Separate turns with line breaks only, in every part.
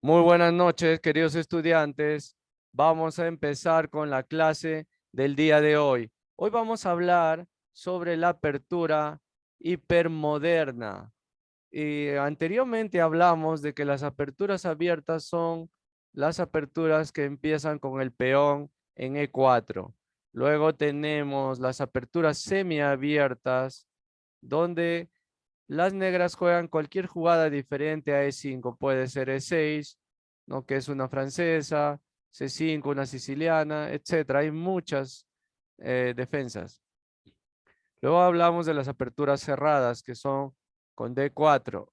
Muy buenas noches, queridos estudiantes. Vamos a empezar con la clase del día de hoy. Hoy vamos a hablar sobre la apertura hipermoderna. Y anteriormente hablamos de que las aperturas abiertas son las aperturas que empiezan con el peón en E4. Luego tenemos las aperturas semiabiertas, donde las negras juegan cualquier jugada diferente a E5. Puede ser E6, ¿no? Que es una francesa, C5, una siciliana, etcétera. Hay muchas defensas. Luego hablamos de las aperturas cerradas, que son con D4.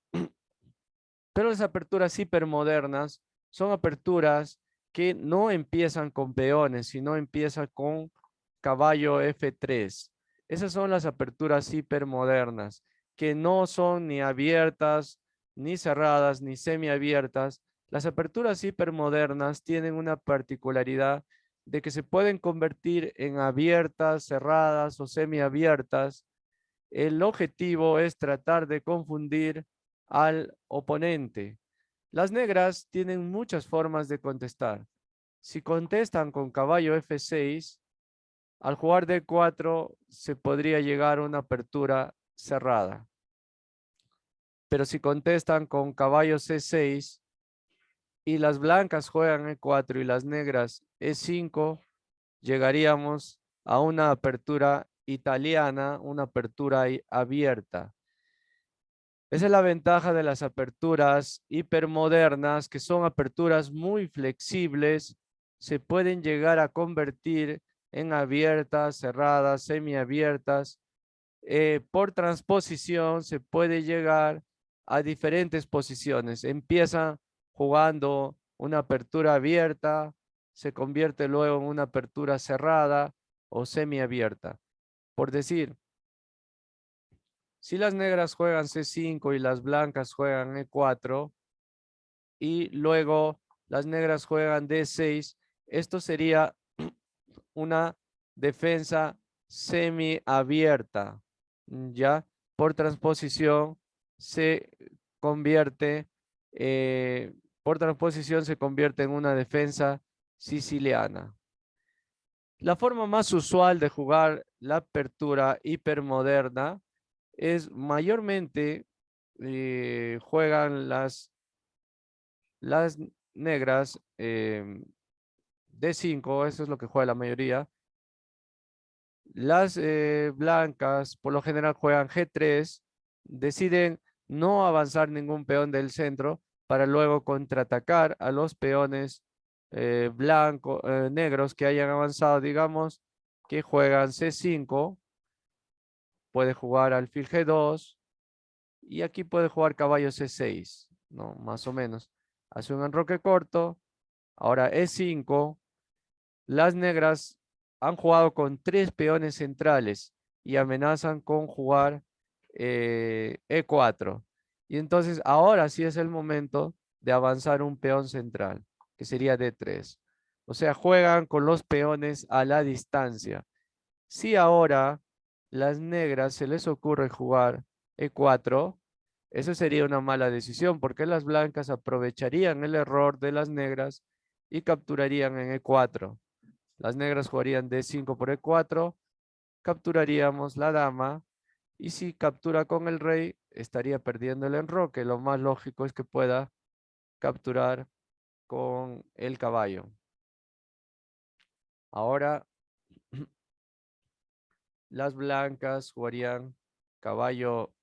Pero las aperturas hipermodernas son aperturas que no empiezan con peones, sino empiezan con caballo F3. Esas son las aperturas hipermodernas, que no son ni abiertas, ni cerradas, ni semiabiertas. Las aperturas hipermodernas tienen una particularidad de que se pueden convertir en abiertas, cerradas o semiabiertas. El objetivo es tratar de confundir al oponente. Las negras tienen muchas formas de contestar. Si contestan con caballo F6, al jugar D4 se podría llegar a una apertura cerrada. Pero si contestan con caballo C6 y las blancas juegan E4 y las negras E5, llegaríamos a una apertura italiana, una apertura abierta. Esa es la ventaja de las aperturas hipermodernas, que son aperturas muy flexibles, se pueden llegar a convertir en abiertas, cerradas, semiabiertas. Por transposición se puede llegar a diferentes posiciones. Empieza jugando una apertura abierta, se convierte luego en una apertura cerrada o semiabierta. Por decir, si las negras juegan C5 y las blancas juegan E4 y luego las negras juegan D6, esto sería una defensa semiabierta. ¿Ya? Por transposición se convierte, por transposición se convierte en una defensa siciliana. La forma más usual de jugar la apertura hipermoderna es mayormente juegan las negras D5, eso es lo que juega la mayoría. Las blancas por lo general juegan G3, deciden no avanzar ningún peón del centro para luego contraatacar a los peones negros que hayan avanzado, digamos, que juegan C5, puede jugar alfil G2 y aquí puede jugar caballo C6, ¿no? Más o menos. Hace un enroque corto, ahora E5. Las negras han jugado con 3 peones centrales y amenazan con jugar E4. Y entonces ahora sí es el momento de avanzar un peón central, que sería D3. O sea, juegan con los peones a la distancia. Si ahora las negras se les ocurre jugar E4, eso sería una mala decisión porque las blancas aprovecharían el error de las negras y capturarían en E4. Las negras jugarían D5 por E4, capturaríamos la dama y si captura con el rey estaría perdiendo el enroque. Lo más lógico es que pueda capturar con el caballo. Ahora las blancas jugarían caballo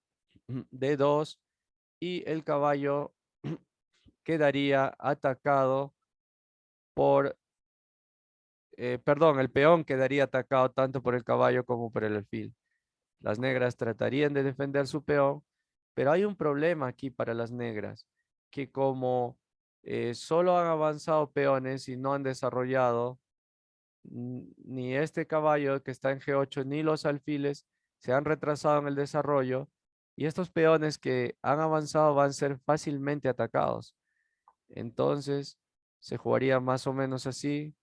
D2 y el caballo quedaría atacado por, perdón, el peón quedaría atacado tanto por el caballo como por el alfil. Las negras tratarían de defender su peón, pero hay un problema aquí para las negras, que como solo han avanzado peones y no han desarrollado ni este caballo que está en G8 ni los alfiles, se han retrasado en el desarrollo y estos peones que han avanzado van a ser fácilmente atacados. Entonces se jugaría más o menos así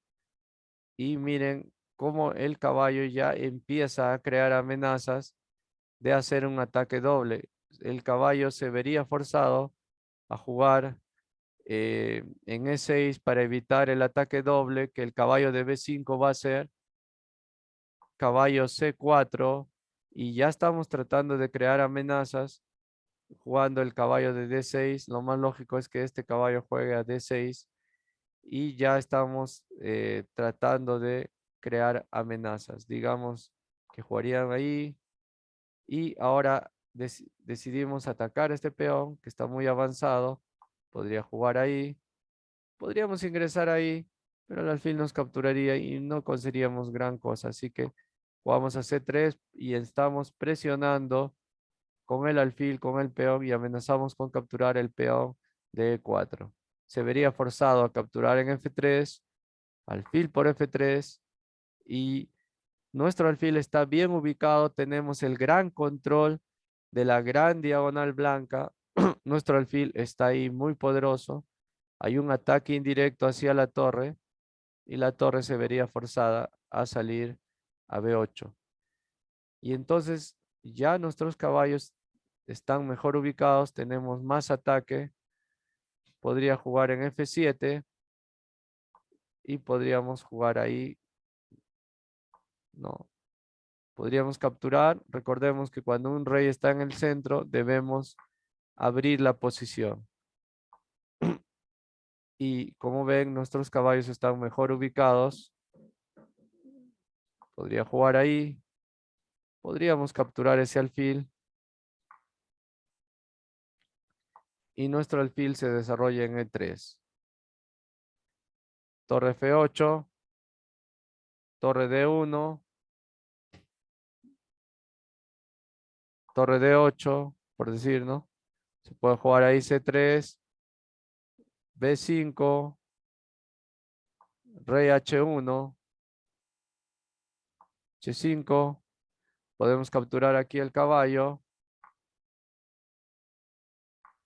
y miren cómo el caballo ya empieza a crear amenazas de hacer un ataque doble. El caballo se vería forzado a jugar en E6 para evitar el ataque doble, que el caballo de B5 va a ser caballo C4, y ya estamos tratando de crear amenazas jugando el caballo de D6. Lo más lógico es que este caballo juegue a D6 y ya estamos tratando de crear amenazas. Digamos que jugarían ahí y ahora decidimos atacar este peón que está muy avanzado. Podría jugar ahí. Podríamos ingresar ahí, pero al alfil nos capturaría y no conseguiríamos gran cosa. Así que jugamos a C3 y estamos presionando con el alfil, con el peón y amenazamos con capturar el peón de E4. Se vería forzado a capturar en F3, alfil por F3 y nuestro alfil está bien ubicado. Tenemos el gran control de la gran diagonal blanca. Nuestro alfil está ahí muy poderoso. Hay un ataque indirecto hacia la torre y la torre se vería forzada a salir a B8. Y entonces ya nuestros caballos están mejor ubicados, tenemos más ataque. Podría jugar en F7 y podríamos jugar ahí. No, podríamos capturar. Recordemos que cuando un rey está en el centro, debemos abrir la posición. Y como ven, nuestros caballos están mejor ubicados. Podría jugar ahí. Podríamos capturar ese alfil. Y nuestro alfil se desarrolla en E3. Torre F8. Torre D1. Torre D8, por decir, ¿no? Se puede jugar ahí C3. B5. Rey H1. H5. Podemos capturar aquí el caballo.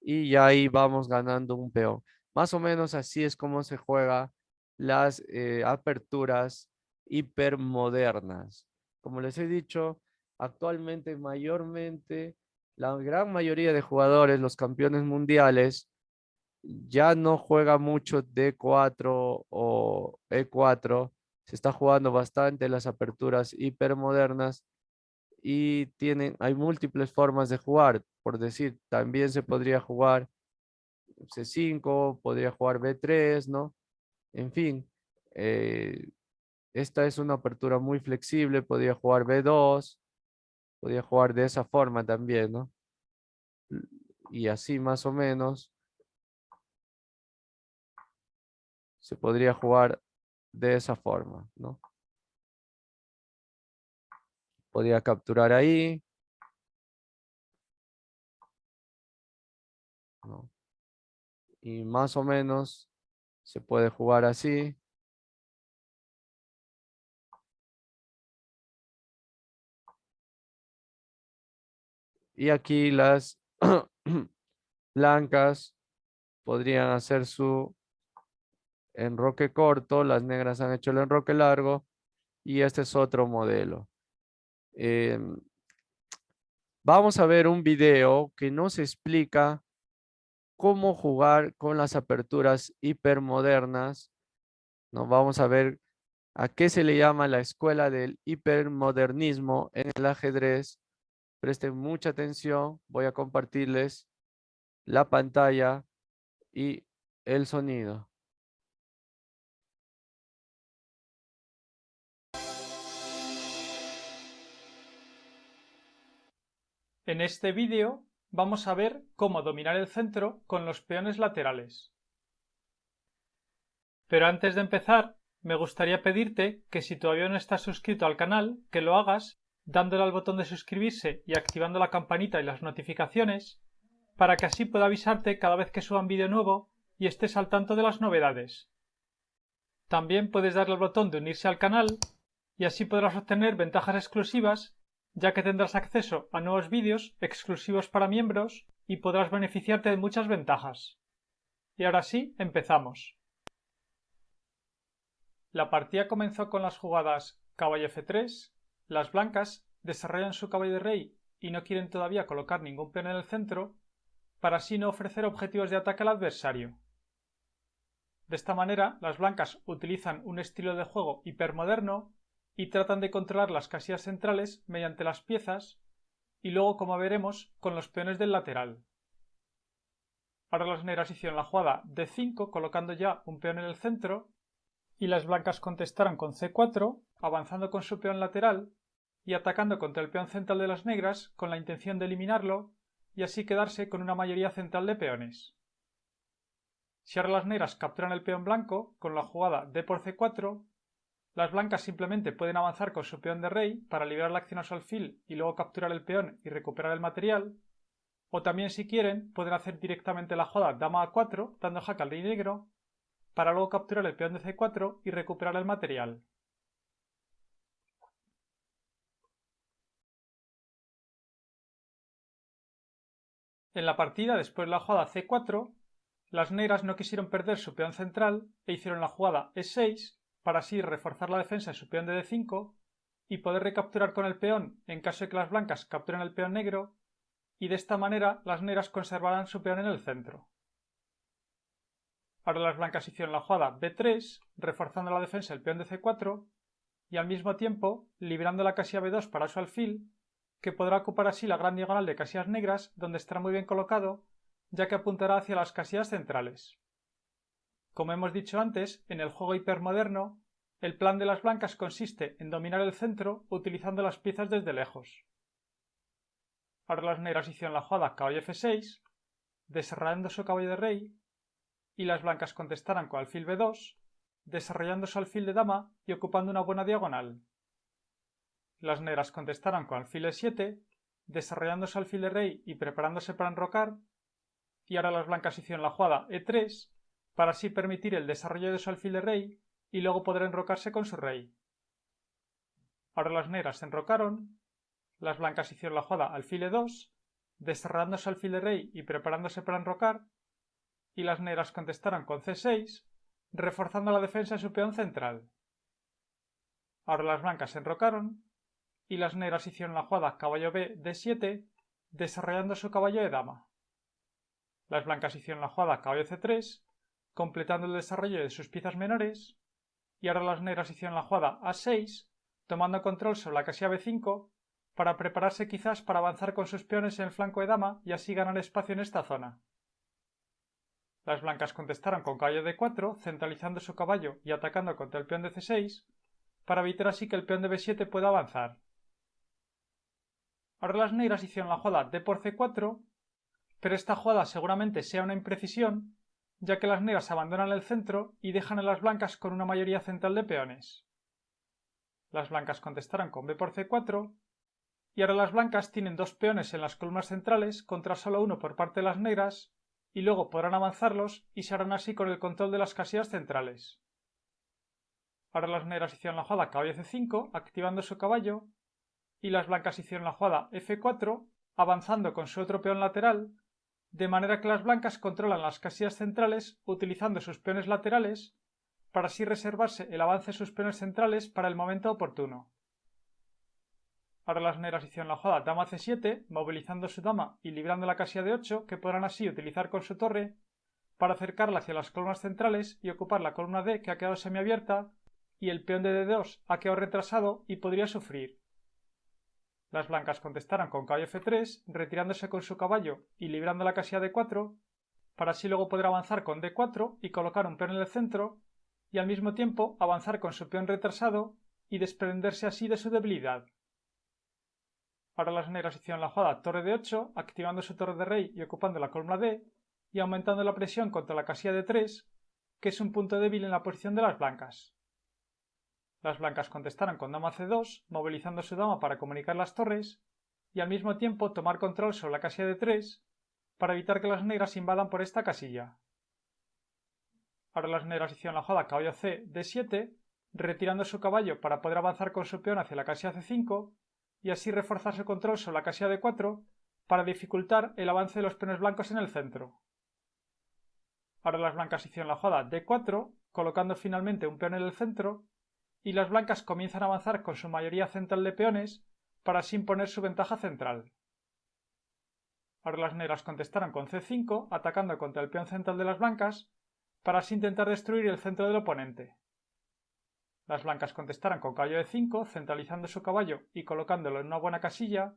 Y ya ahí vamos ganando un peón. Más o menos así es como se juega las aperturas hipermodernas. Como les he dicho, actualmente mayormente la gran mayoría de jugadores, los campeones mundiales, ya no juega mucho D4 o E4. Se está jugando bastante las aperturas hipermodernas y hay múltiples formas de jugar. Por decir, también se podría jugar C5, podría jugar B3, ¿no? En fin, esta es una apertura muy flexible, podría jugar B2, podría jugar de esa forma también, ¿no? Y así más o menos se podría jugar de esa forma, ¿no? Podría capturar ahí, ¿no? Y más o menos se puede jugar así. Y aquí las blancas podrían hacer su enroque corto, las negras han hecho el enroque largo y este es otro modelo. Em, Vamos a ver un video que nos explica cómo jugar con las aperturas hipermodernas. ¿No? Vamos a ver a qué se le llama la escuela del hipermodernismo en el ajedrez. Presten mucha atención. Voy a compartirles la pantalla y el sonido.
En este vídeo vamos a ver cómo dominar el centro con los peones laterales. Pero antes de empezar, me gustaría pedirte que si todavía no estás suscrito al canal, que lo hagas dándole al botón de suscribirse y activando la campanita y las notificaciones, para que así pueda avisarte cada vez que suba un vídeo nuevo y estés al tanto de las novedades. También puedes darle al botón de unirse al canal y así podrás obtener ventajas exclusivas, ya que tendrás acceso a nuevos vídeos exclusivos para miembros y podrás beneficiarte de muchas ventajas. Y ahora sí, empezamos. La partida comenzó con las jugadas caballo F3, las blancas desarrollan su caballo de rey y no quieren todavía colocar ningún peón en el centro, para así no ofrecer objetivos de ataque al adversario. De esta manera, las blancas utilizan un estilo de juego hipermoderno y tratan de controlar las casillas centrales mediante las piezas y luego, como veremos, con los peones del lateral. Ahora las negras hicieron la jugada D5 colocando ya un peón en el centro y las blancas contestaron con C4 avanzando con su peón lateral y atacando contra el peón central de las negras con la intención de eliminarlo y así quedarse con una mayoría central de peones. Si ahora las negras capturan el peón blanco con la jugada D por C4, las blancas simplemente pueden avanzar con su peón de rey para liberar la acción a su alfil y luego capturar el peón y recuperar el material, o también si quieren pueden hacer directamente la jugada Dama A4 dando jaque al rey negro para luego capturar el peón de C4 y recuperar el material. En la partida, después de la jugada C4, las negras no quisieron perder su peón central e hicieron la jugada E6 para así reforzar la defensa de su peón de D5 y poder recapturar con el peón en caso de que las blancas capturen el peón negro, y de esta manera las negras conservarán su peón en el centro. Ahora las blancas hicieron la jugada B3, reforzando la defensa del peón de C4 y al mismo tiempo liberando la casilla B2 para su alfil, que podrá ocupar así la gran diagonal de casillas negras, donde estará muy bien colocado, ya que apuntará hacia las casillas centrales. Como hemos dicho antes, en el juego hipermoderno, el plan de las blancas consiste en dominar el centro utilizando las piezas desde lejos. Ahora las negras hicieron la jugada caballo F6, desarrollando su caballo de rey, y las blancas contestarán con alfil B2, desarrollando su alfil de dama y ocupando una buena diagonal. Las negras contestarán con alfil E7, desarrollando su alfil de rey y preparándose para enrocar, y ahora las blancas hicieron la jugada E3 para así permitir el desarrollo de su alfil de rey y luego poder enrocarse con su rey. Ahora las negras se enrocaron, las blancas hicieron la jugada alfil E2, desarrollando su alfil de rey y preparándose para enrocar, y las negras contestaron con C6, reforzando la defensa de su peón central. Ahora las blancas se enrocaron, y las negras hicieron la jugada caballo B D7, desarrollando su caballo de dama. Las blancas hicieron la jugada caballo C3, completando el desarrollo de sus piezas menores, y ahora las negras hicieron la jugada A6, tomando control sobre la casilla B5, para prepararse quizás para avanzar con sus peones en el flanco de dama y así ganar espacio en esta zona. Las blancas contestaron con caballo D4, centralizando su caballo y atacando contra el peón de C6, para evitar así que el peón de B7 pueda avanzar. Ahora las negras hicieron la jugada D por C4, pero esta jugada seguramente sea una imprecisión, ya que las negras abandonan el centro y dejan a las blancas con una mayoría central de peones. Las blancas contestaron con B por C4, y ahora las blancas tienen dos peones en las columnas centrales contra solo uno por parte de las negras, y luego podrán avanzarlos y se harán así con el control de las casillas centrales. Ahora las negras hicieron la jugada caballo C5, activando su caballo, y las blancas hicieron la jugada F4, avanzando con su otro peón lateral, de manera que las blancas controlan las casillas centrales utilizando sus peones laterales para así reservarse el avance de sus peones centrales para el momento oportuno. Ahora las negras hicieron la jugada dama C7, movilizando su dama y librando la casilla de 8, que podrán así utilizar con su torre para acercarla hacia las columnas centrales y ocupar la columna D, que ha quedado semiabierta, y el peón de D2 ha quedado retrasado y podría sufrir. Las blancas contestaron con caballo F3, retirándose con su caballo y librando la casilla D4, para así luego poder avanzar con D4 y colocar un peón en el centro, y al mismo tiempo avanzar con su peón retrasado y desprenderse así de su debilidad. Ahora las negras hicieron la jugada torre D8, activando su torre de rey y ocupando la columna D, y aumentando la presión contra la casilla D3, que es un punto débil en la posición de las blancas. Las blancas contestaron con dama C2, movilizando su dama para comunicar las torres, y al mismo tiempo tomar control sobre la casilla D3, para evitar que las negras invadan por esta casilla. Ahora las negras hicieron la jugada caballo C D7, retirando su caballo para poder avanzar con su peón hacia la casilla C5, y así reforzar su control sobre la casilla D4 para dificultar el avance de los peones blancos en el centro. Ahora las blancas hicieron la jugada D4, colocando finalmente un peón en el centro, y las blancas comienzan a avanzar con su mayoría central de peones para así imponer su ventaja central. Ahora las negras contestaron con C5, atacando contra el peón central de las blancas, para así intentar destruir el centro del oponente. Las blancas contestarán con caballo de 5, centralizando su caballo y colocándolo en una buena casilla,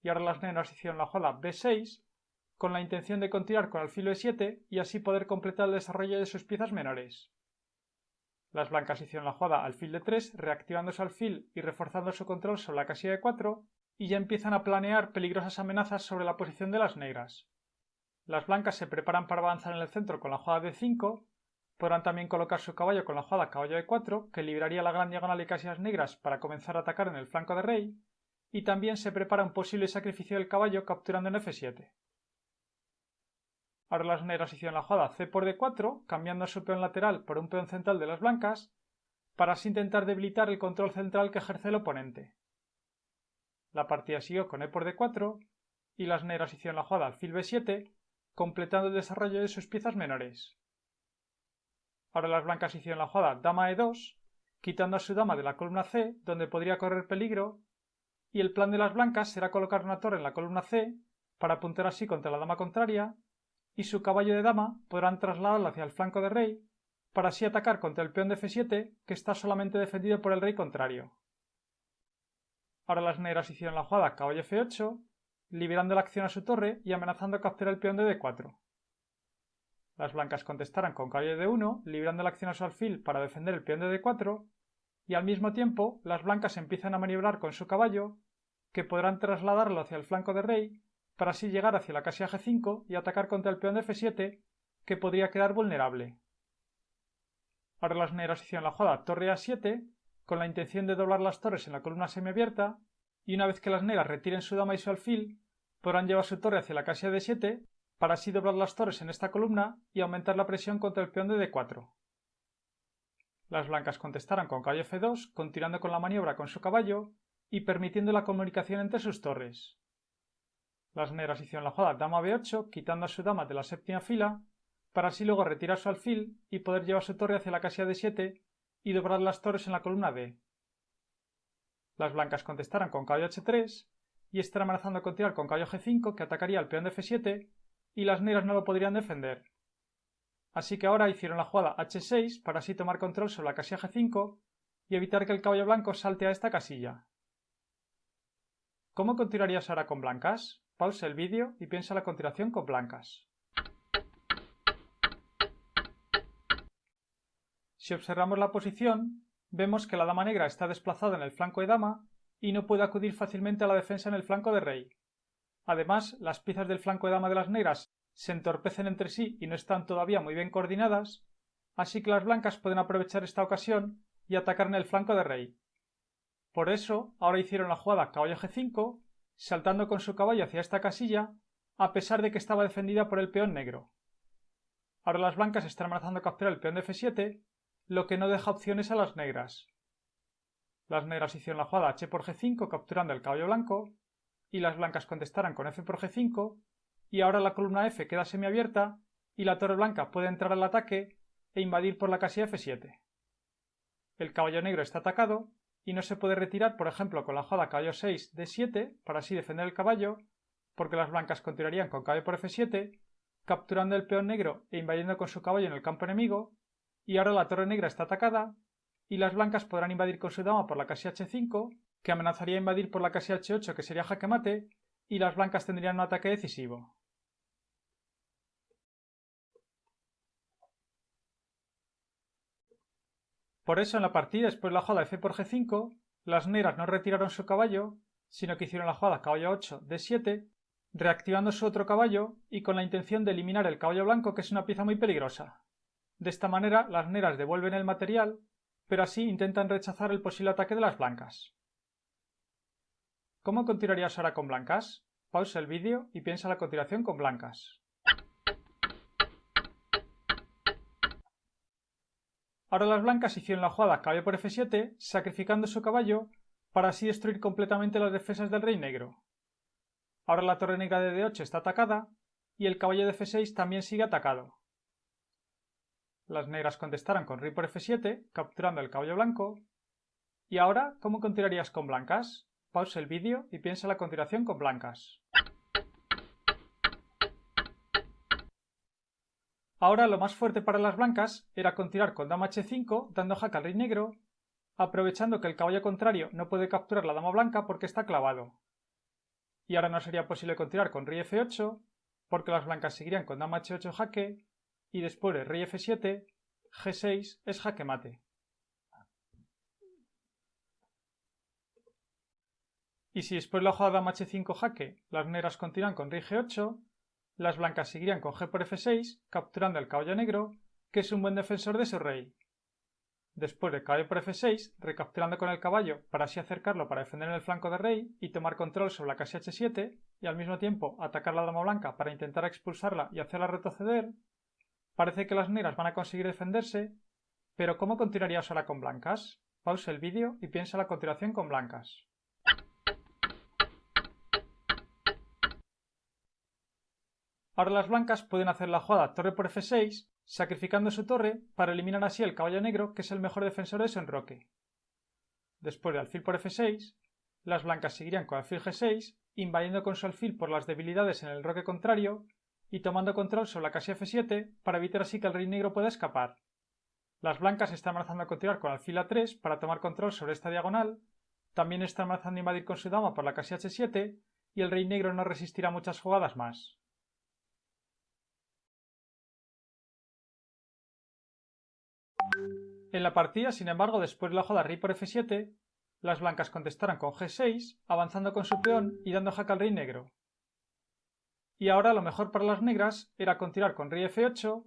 y ahora las negras hicieron la jugada b6 con la intención de continuar con alfil b7 y así poder completar el desarrollo de sus piezas menores. Las blancas hicieron la jugada alfil d3, reactivando su alfil y reforzando su control sobre la casilla de 4, y ya empiezan a planear peligrosas amenazas sobre la posición de las negras. Las blancas se preparan para avanzar en el centro con la jugada de 5, podrán también colocar su caballo con la jugada caballo de 4, que liberaría la gran diagonal de casillas negras para comenzar a atacar en el flanco de rey, y también se prepara un posible sacrificio del caballo capturando en f7. Ahora las negras hicieron la jugada c por d4, cambiando su peón lateral por un peón central de las blancas, para así intentar debilitar el control central que ejerce el oponente. La partida siguió con e por d4, y las negras hicieron la jugada alfil b7, completando el desarrollo de sus piezas menores. Ahora las blancas hicieron la jugada dama e2, quitando a su dama de la columna c, donde podría correr peligro, y el plan de las blancas será colocar una torre en la columna c, para apuntar así contra la dama contraria, y su caballo de dama podrán trasladarlo hacia el flanco de rey, para así atacar contra el peón de f7, que está solamente defendido por el rey contrario. Ahora las negras hicieron la jugada caballo f8, liberando la acción a su torre y amenazando capturar el peón de d4. Las blancas contestarán con caballo de d1, librando la acción a su alfil para defender el peón de d4, y al mismo tiempo las blancas empiezan a maniobrar con su caballo, que podrán trasladarlo hacia el flanco de rey, para así llegar hacia la casilla g5 y atacar contra el peón de f7, que podría quedar vulnerable. Ahora las negras hicieron la jugada torre a7, con la intención de doblar las torres en la columna semiabierta, y una vez que las negras retiren su dama y su alfil, podrán llevar su torre hacia la casilla d7, para así doblar las torres en esta columna y aumentar la presión contra el peón de d4. Las blancas contestarán con caballo f2, continuando con la maniobra con su caballo y permitiendo la comunicación entre sus torres. Las negras hicieron la jugada dama b8, quitando a su dama de la séptima fila, para así luego retirar su alfil y poder llevar su torre hacia la casilla d7 y doblar las torres en la columna d. Las blancas contestarán con caballo h3 y estarán amenazando continuar con caballo g5, que atacaría al peón de f7, y las negras no lo podrían defender. Así que ahora hicieron la jugada h6 para así tomar control sobre la casilla g5 y evitar que el caballo blanco salte a esta casilla. ¿Cómo continuarías ahora con blancas? Pausa el vídeo y piensa la continuación con blancas. Si observamos la posición, vemos que la dama negra está desplazada en el flanco de dama y no puede acudir fácilmente a la defensa en el flanco de rey. Además, las piezas del flanco de dama de las negras se entorpecen entre sí y no están todavía muy bien coordinadas, así que las blancas pueden aprovechar esta ocasión y atacar en el flanco de rey. Por eso, ahora hicieron la jugada caballo g5, saltando con su caballo hacia esta casilla, a pesar de que estaba defendida por el peón negro. Ahora las blancas están amenazando capturar el peón de f7, lo que no deja opciones a las negras. Las negras hicieron la jugada h por g5 capturando el caballo blanco, y las blancas contestarán con f por g5, y ahora la columna f queda semiabierta y la torre blanca puede entrar al ataque e invadir por la casilla f7. El caballo negro está atacado y no se puede retirar, por ejemplo, con la jugada caballo 6 d7 para así defender el caballo, porque las blancas continuarían con caballo por f7, capturando el peón negro e invadiendo con su caballo en el campo enemigo, y ahora la torre negra está atacada y las blancas podrán invadir con su dama por la casilla h5, que amenazaría invadir por la casilla h8, que sería jaque mate, y las blancas tendrían un ataque decisivo. Por eso en la partida, después de la jugada f por g5, las negras no retiraron su caballo, sino que hicieron la jugada caballo 8 d7, reactivando su otro caballo y con la intención de eliminar el caballo blanco, que es una pieza muy peligrosa. De esta manera las negras devuelven el material, pero así intentan rechazar el posible ataque de las blancas. ¿Cómo continuarías ahora con blancas? Pausa el vídeo y piensa la continuación con blancas. Ahora las blancas hicieron la jugada caballo por f7, sacrificando su caballo para así destruir completamente las defensas del rey negro. Ahora la torre negra de d8 está atacada y el caballo de f6 también sigue atacado. Las negras contestarán con rey por f7, capturando el caballo blanco. Y ahora, ¿cómo continuarías con blancas? Pausa el vídeo y piensa la continuación con blancas. Ahora lo más fuerte para las blancas era continuar con dama h5 dando jaque al rey negro, aprovechando que el caballo contrario no puede capturar la dama blanca porque está clavado. Y ahora no sería posible continuar con rey f8 porque las blancas seguirían con dama h8 jaque y después de rey f7, g6 es jaque mate. Y si después de la jugada dama h5 jaque las negras continúan con rey g8, las blancas seguirían con g por f6 capturando el caballo negro, que es un buen defensor de su rey. Después de caballo por f6, recapturando con el caballo para así acercarlo para defender en el flanco de rey y tomar control sobre la casilla h7 y al mismo tiempo atacar la dama blanca para intentar expulsarla y hacerla retroceder, parece que las negras van a conseguir defenderse, pero ¿cómo continuarías ahora con blancas? Pausa el vídeo y piensa la continuación con blancas. Ahora las blancas pueden hacer la jugada torre por f6, sacrificando su torre para eliminar así el caballo negro, que es el mejor defensor de su enroque. Después de alfil por f6, las blancas seguirían con alfil g6, invadiendo con su alfil por las debilidades en el enroque contrario y tomando control sobre la casilla f7 para evitar así que el rey negro pueda escapar. Las blancas están amenazando a continuar con alfil a3 para tomar control sobre esta diagonal, también están amenazando a invadir con su dama por la casilla h7 y el rey negro no resistirá muchas jugadas más. En la partida, sin embargo, después de la jugada rey por f7, las blancas contestaron con g6, avanzando con su peón y dando jaque al rey negro. Y ahora lo mejor para las negras era continuar con rey f8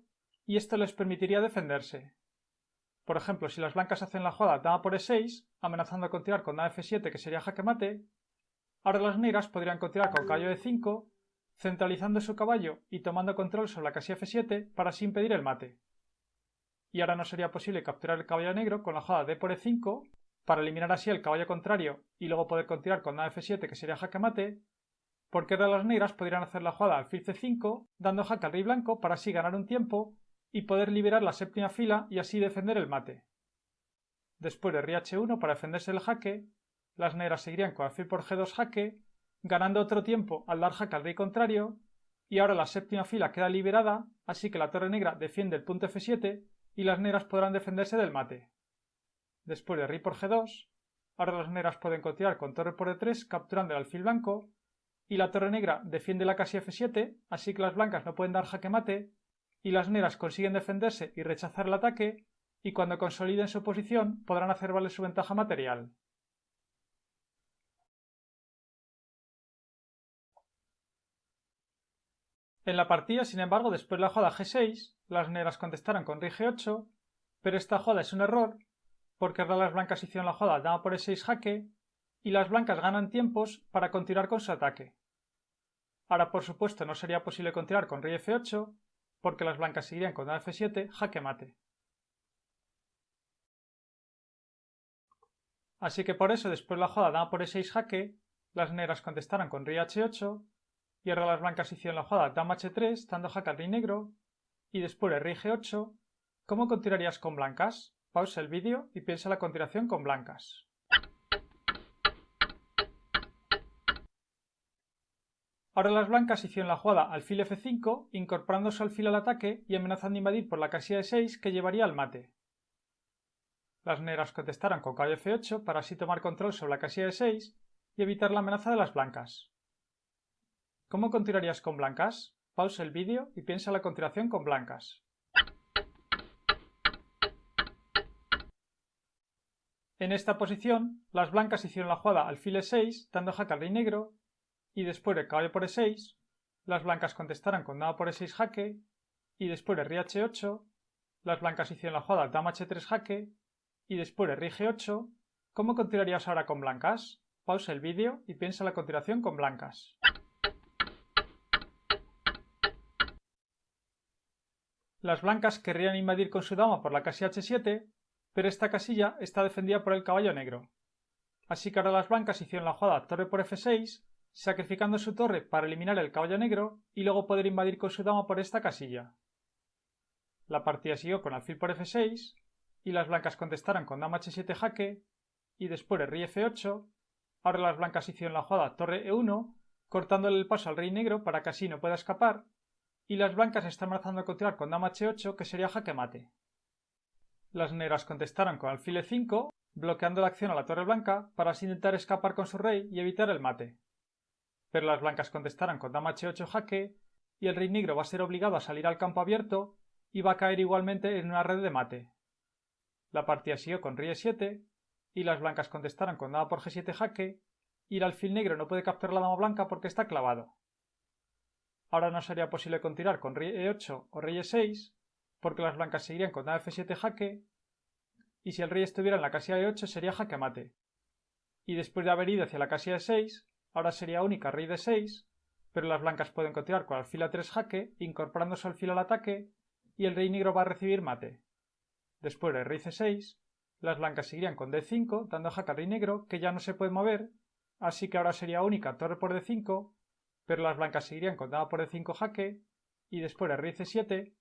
y esto les permitiría defenderse. Por ejemplo, si las blancas hacen la jugada dama por e6, amenazando a continuar con dama f7 que sería jaque mate, ahora las negras podrían continuar con caballo e5, centralizando su caballo y tomando control sobre la casilla f7 para así impedir el mate. Y ahora no sería posible capturar el caballo negro con la jugada d por e5 para eliminar así el caballo contrario y luego poder continuar con dama f7 que sería jaque mate, porque ahora las negras podrían hacer la jugada alfil c5 dando jaque al rey blanco para así ganar un tiempo y poder liberar la séptima fila y así defender el mate. Después de rey h1 para defenderse del jaque, las negras seguirían con alfil por g2 jaque, ganando otro tiempo al dar jaque al rey contrario, y ahora la séptima fila queda liberada, así que la torre negra defiende el punto f7 y las negras podrán defenderse del mate. Después de rey por g2, ahora las negras pueden continuar con torre por e3 capturando el alfil blanco, y la torre negra defiende la casilla f7, así que las blancas no pueden dar jaque mate, y las negras consiguen defenderse y rechazar el ataque, y cuando consoliden su posición podrán hacer valer su ventaja material. En la partida, sin embargo, después de la jugada g6, las negras contestaron con rey g8, pero esta jugada es un error, porque ahora las blancas hicieron la jugada dama por e6 jaque, y las blancas ganan tiempos para continuar con su ataque. Ahora, por supuesto, no sería posible continuar con rey f8, porque las blancas seguirían con dama f7 jaque mate. Así que por eso, después de la jugada dama por e6 jaque, las negras contestaron con rey h8, y ahora las blancas hicieron la jugada dama h3 dando jaque al rey negro, y después de rey g8, ¿cómo continuarías con blancas? Pausa el vídeo y piensa la continuación con blancas. Ahora las blancas hicieron la jugada alfil f5, incorporando su alfil al ataque y amenazando invadir por la casilla de 6 que llevaría al mate. Las negras contestaron con caballo f8 para así tomar control sobre la casilla de 6 y evitar la amenaza de las blancas. ¿Cómo continuarías con blancas? Pausa el vídeo y piensa la continuación con blancas. En esta posición, las blancas hicieron la jugada alfil e6 dando jaque al rey negro, y después de caballo por e6, las blancas contestaron con dama por e6 jaque, y después de rey h8, las blancas hicieron la jugada dama h3 jaque, y después de rey g8, ¿cómo continuarías ahora con blancas? Pausa el vídeo y piensa la continuación con blancas. Las blancas querrían invadir con su dama por la casilla h7, pero esta casilla está defendida por el caballo negro. Así que ahora las blancas hicieron la jugada torre por f6, sacrificando su torre para eliminar el caballo negro y luego poder invadir con su dama por esta casilla. La partida siguió con alfil por f6 y las blancas contestaron con dama h7 jaque y después de rey f8, ahora las blancas hicieron la jugada torre e1, cortándole el paso al rey negro para que así no pueda escapar, y las blancas están amenazando a continuar con dama h8, que sería jaque mate. Las negras contestaron con alfil e5, bloqueando la acción a la torre blanca para así intentar escapar con su rey y evitar el mate. Pero las blancas contestaron con dama h8 jaque y el rey negro va a ser obligado a salir al campo abierto y va a caer igualmente en una red de mate. La partida siguió con rey e7 y las blancas contestaron con dama por g7 jaque y el alfil negro no puede capturar la dama blanca porque está clavado. Ahora no sería posible continuar con rey e8 o rey e6 porque las blancas seguirían con dama f7 jaque y si el rey estuviera en la casilla e8 sería jaque mate. Y después de haber ido hacia la casilla e6, ahora sería única rey d6, pero las blancas pueden continuar con alfil a3 jaque, incorporando su alfil al ataque, y el rey negro va a recibir mate. Después de rey c6, las blancas seguirían con d5, dando jaque al rey negro, que ya no se puede mover, así que ahora sería única torre por d5, pero las blancas seguirían con dama por d5 jaque, y después de rey c7,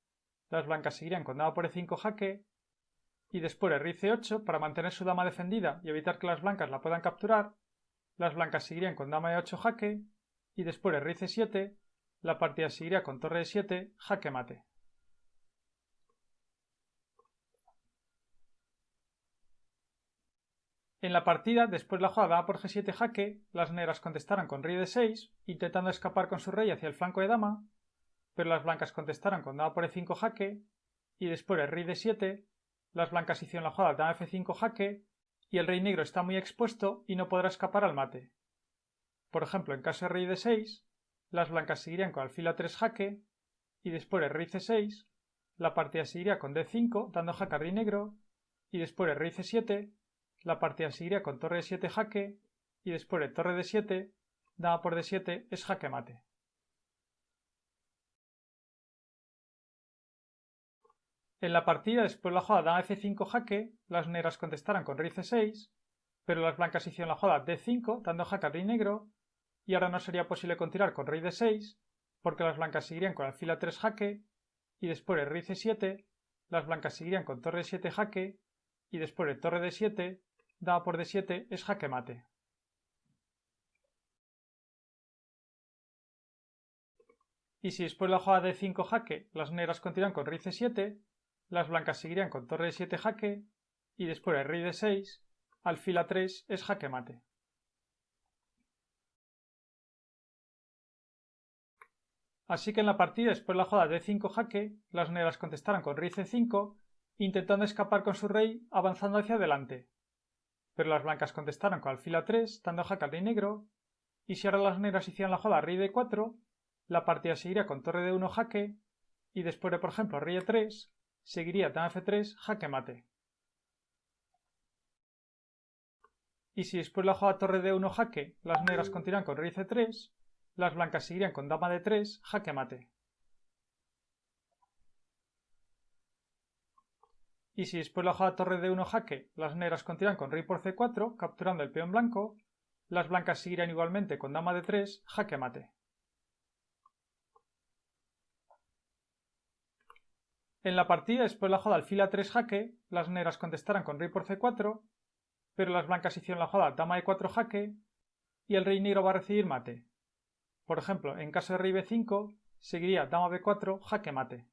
las blancas seguirían con dama por e5 jaque, y después de rey c8, para mantener su dama defendida y evitar que las blancas la puedan capturar, las blancas seguirían con dama e8 jaque, y después de rey c7, la partida seguiría con torre e7, jaque mate. En la partida, después de la jugada dama por g7 jaque, las negras contestaron con rey d6, intentando escapar con su rey hacia el flanco de dama, pero las blancas contestaron con dama por e5 jaque, y después de rey d7, las blancas hicieron la jugada dama f5 jaque, y el rey negro está muy expuesto y no podrá escapar al mate. Por ejemplo, en caso de rey d6, las blancas seguirían con alfil a3 jaque, y después de rey c6, la partida seguiría con d5, dando jaque al rey negro, y después de rey c7, la partida seguiría con torre d7 jaque, y después de torre d7, dama por d7 es jaque mate. En la partida, después de la jugada dama f5 jaque, las negras contestaron con rey c6, pero las blancas hicieron la jugada d5, dando jaque al rey negro, y ahora no sería posible continuar con rey d6, porque las blancas seguirían con alfil a3 jaque, y después de rey c7, las blancas seguirían con torre d7 jaque, y después de torre d7, dama por d7 es jaque mate. Y si después de la jugada d5 jaque, las negras continúan con rey c7, las blancas seguirían con torre d7 jaque, y después de rey d6, alfil a3 es jaque mate. Así que en la partida, después de la jugada d5 jaque, las negras contestaron con rey c5, intentando escapar con su rey avanzando hacia adelante. Pero las blancas contestaron con alfil a3, dando jaque al rey negro, y si ahora las negras hicieran la jugada rey d4, la partida seguiría con torre d1 jaque, y después de, por ejemplo, rey e3, seguiría dama f3 jaque mate. Y si después de la jugada torre d1 jaque, las negras continúan con rey c3, las blancas seguirían con dama d3 jaque mate. Y si después de la jugada torre d1 jaque, las negras continúan con rey por c4, capturando el peón blanco, las blancas seguirían igualmente con dama d3 jaque mate. En la partida, después de la jugada alfil a3 jaque, las negras contestaron con rey por c4, pero las blancas hicieron la jugada dama e4 jaque y el rey negro va a recibir mate. Por ejemplo, en caso de rey b5, seguiría dama b4 jaque mate.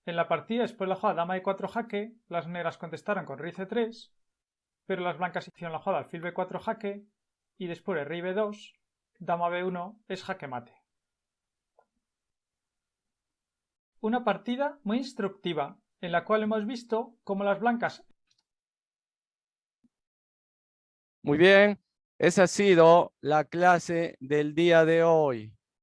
En la partida, después de la jugada dama e4 jaque, las negras contestaron con rey c3, pero las blancas hicieron la jugada alfil b4 jaque y después de rey b2, dama b1 es jaque mate. Una partida muy instructiva, en la cual hemos visto cómo las blancas...
Muy bien, esa ha sido la clase del día de hoy.